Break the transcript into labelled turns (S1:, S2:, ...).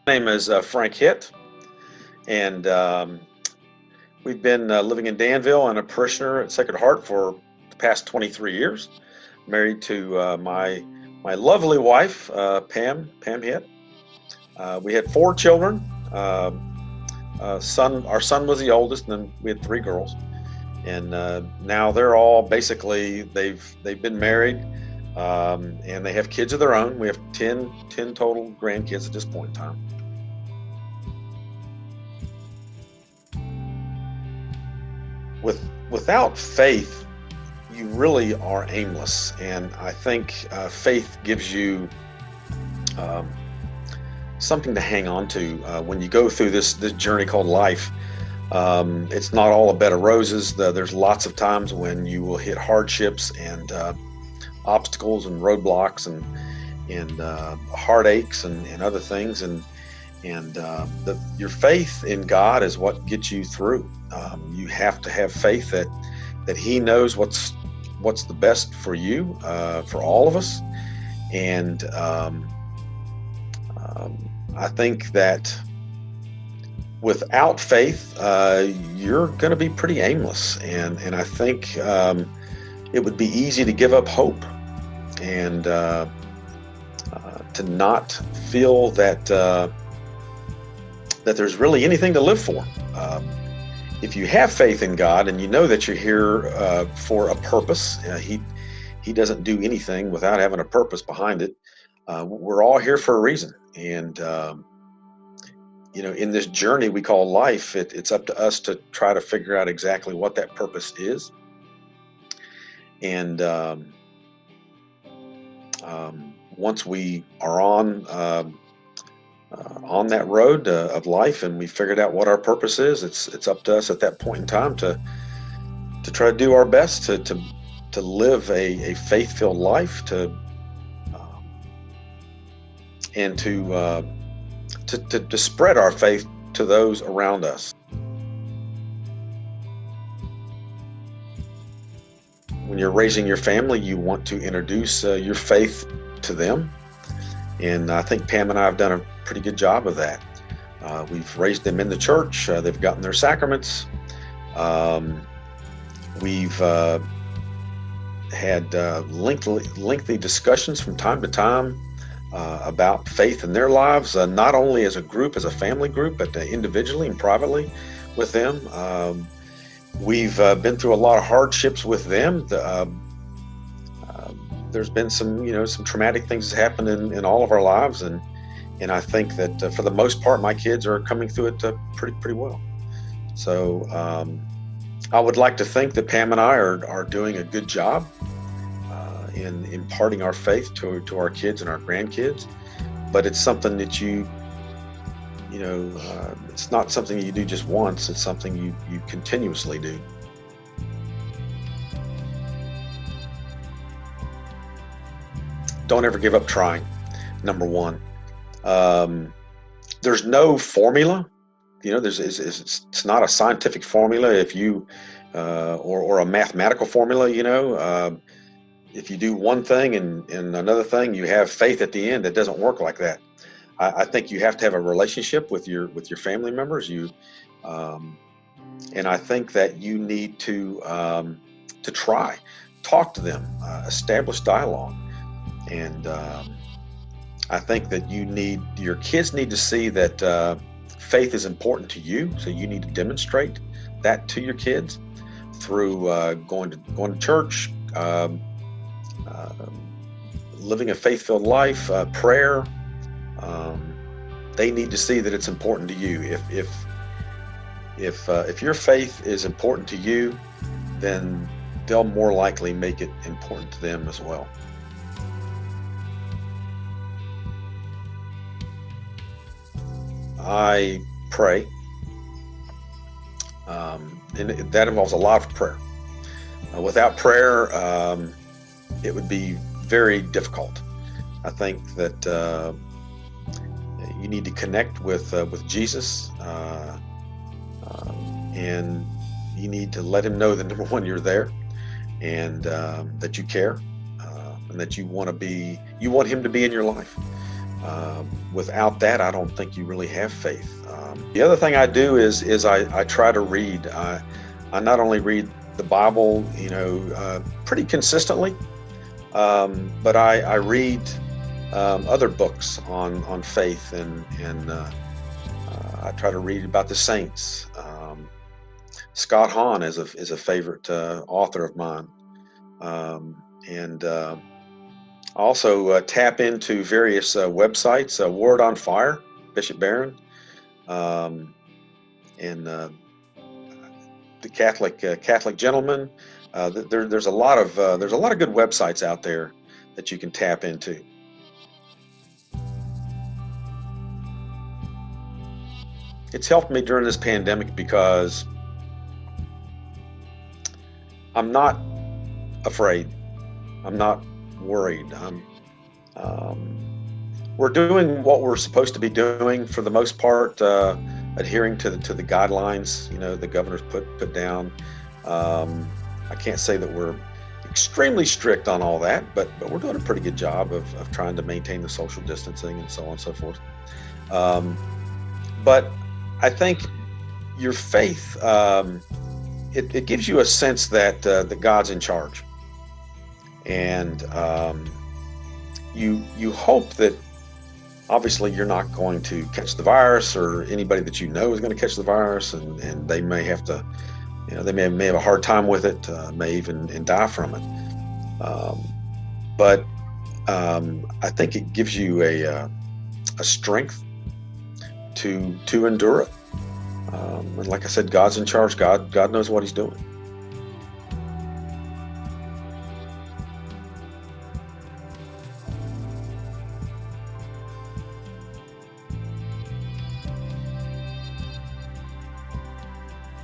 S1: Name is Frank Hitt, and we've been living in Danville and a parishioner at Sacred Heart for the past 23 years. Married to my lovely wife, Pam Hitt. We had 4 children. Our son was the oldest, and then we had 3 girls. And now they're all basically they've been married, and they have kids of their own. We have 10 total grandkids at this point in time. Without faith, you really are aimless, and I think faith gives you something to hang on to when you go through this journey called life. It's not all a bed of roses. There's lots of times when you will hit hardships and obstacles and roadblocks and heartaches and other things, and your faith in God is what gets you through. You have to have faith that He knows what's the best for you, for all of us. And I think that without faith, you're going to be pretty aimless. And I think it would be easy to give up hope and to not feel that there's really anything to live for. If you have faith in God and you know that you're here for a purpose, He doesn't do anything without having a purpose behind it. We're all here for a reason, and in this journey we call life, it's up to us to try to figure out exactly what that purpose is. And once we are on that road of life, and we figured out what our purpose is, it's up to us at that point in time to try to do our best to live a faith-filled life, and to spread our faith to those around us. When you're raising your family, you want to introduce your faith to them. And I think Pam and I have done a pretty good job of that. We've raised them in the church. They've gotten their sacraments. We've had lengthy discussions from time to time about faith in their lives, not only as a group, as a family group, but individually and privately with them. We've been through a lot of hardships with them. There's been some traumatic things that happen in all of our lives, and I think that for the most part, my kids are coming through it pretty well. So I would like to think that Pam and I are doing a good job in imparting our faith to our kids and our grandkids. But it's something that it's not something you do just once. It's something you continuously do. Don't ever give up trying, number one. There's no formula. It's not a scientific formula or a mathematical formula. If you do one thing and another thing, you have faith at the end. It doesn't work like that. I think you have to have a relationship with your family members. And I think that you need to talk to them, establish dialogue. And I think that your kids need to see that faith is important to you. So you need to demonstrate that to your kids through going to church, living a faith-filled life, prayer. They need to see that it's important to you. If your faith is important to you, then they'll more likely make it important to them as well. I pray, and that involves a lot of prayer. Without prayer, it would be very difficult. I think that you need to connect with Jesus, and you need to let Him know that, number one, you're there, and that you care, and that you want Him to be in your life. Without that, I don't think you really have faith. The other thing I do is I try to read. I not only read the Bible, pretty consistently, but I read other books on faith, and I try to read about the saints. Scott Hahn is a favorite author of mine, and also tap into various websites. Word on Fire, Bishop Barron, and the Catholic Gentleman. There's a lot of good websites out there that you can tap into. It's helped me during this pandemic because I'm not afraid. I'm not worried. We're doing what we're supposed to be doing for the most part, adhering to the guidelines the governor's put down. I can't say that we're extremely strict on all that, but we're doing a pretty good job of trying to maintain the social distancing and so on and so forth. But I think your faith, it gives you a sense that God's in charge, and you hope that obviously you're not going to catch the virus, or anybody that you know is going to catch the virus, and they may have to, they may have a hard time with it, may even die from it. But I think it gives you a strength to endure it. And like I said, God's in charge. God knows what He's doing.